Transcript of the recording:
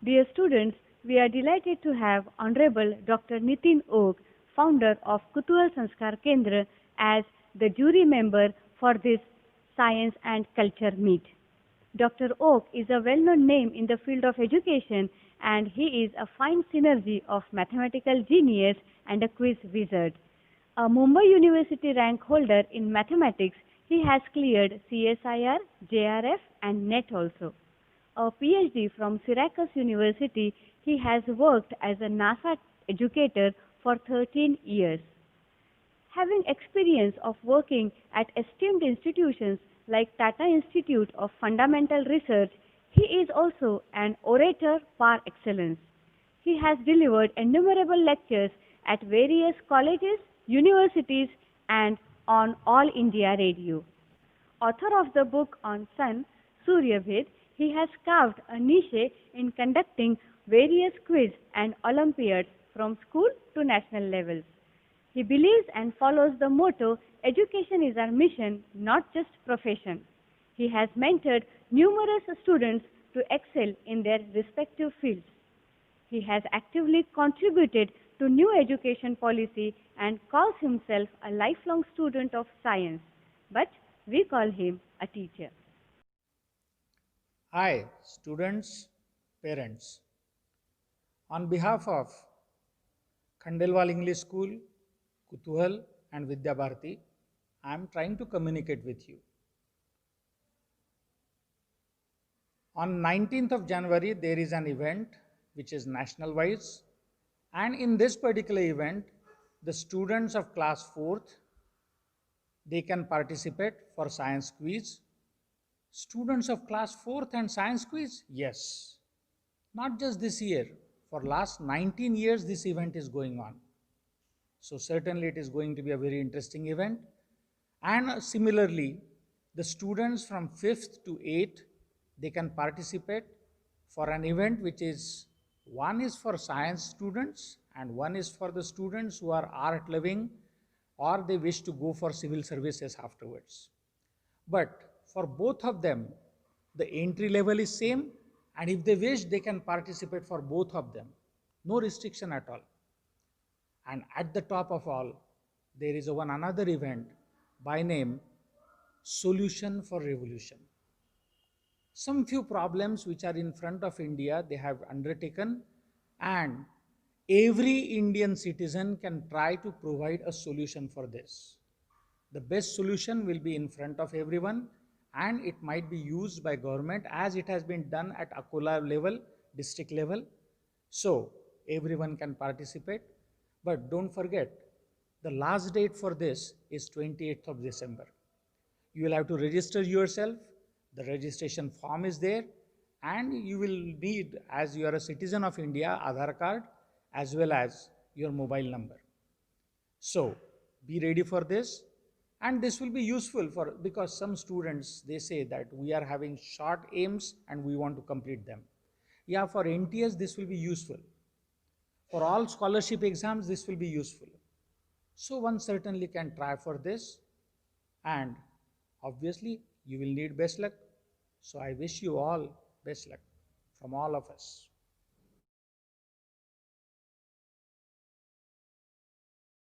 Dear students, we are delighted to have Honorable Dr. Nitin Oak, founder of Kutual Sanskar Kendra, as the jury member for this Science and Culture Meet. Dr. Oak is a well-known name in the field of education, and he is a fine synergy of mathematical genius and a quiz wizard. A Mumbai University rank holder in mathematics, he has cleared CSIR, JRF and NET also. A PhD from Syracuse University, he has worked as a NASA educator for 13 years. Having experience of working at esteemed institutions like Tata Institute of Fundamental Research, he is also an orator par excellence. He has delivered innumerable lectures at various colleges, universities, and on All India Radio. Author of the book on Sun, Suryabhed, he has carved a niche in conducting various quiz and Olympiads from school to national levels. He believes and follows the motto, education is our mission, not just profession. He has mentored numerous students to excel in their respective fields. He has actively contributed to new education policy and calls himself a lifelong student of science, but we call him a teacher. Hi, students, parents. On behalf of Khandelwal English School, Kutuhal and Vidya Bharati, I am trying to communicate with you. On 19th of January, there is an event which is national wise, and in this particular event, the students of class 4th, they can participate for science quiz. Students of class 4th and science quiz? Yes. Not just this year, for last 19 years this event is going on. So certainly it is going to be a very interesting event. And similarly, the students from 5th to 8th, they can participate for an event which is, one is for science students and one is for the students who are art loving or they wish to go for civil services afterwards. But for both of them, the entry level is same, and if they wish, they can participate for both of them. No restriction at all. And at the top of all, there is one another event by name Solution for Revolution. Some few problems which are in front of India, they have undertaken, and every Indian citizen can try to provide a solution for this. The best solution will be in front of everyone, and it might be used by government as it has been done at Akola level, district level. So everyone can participate, but don't forget the last date for this is 28th of December. You will have to register yourself. The registration form is there, and you will need, as you are a citizen of India, Aadhaar card as well as your mobile number. So be ready for this, and this will be useful for, because some students, they say that we are having short aims and we want to complete them. Yeah, for NTS this will be useful. For all scholarship exams this will be useful. So one certainly can try for this, and obviously you will need best luck. So I wish you all best luck from all of us.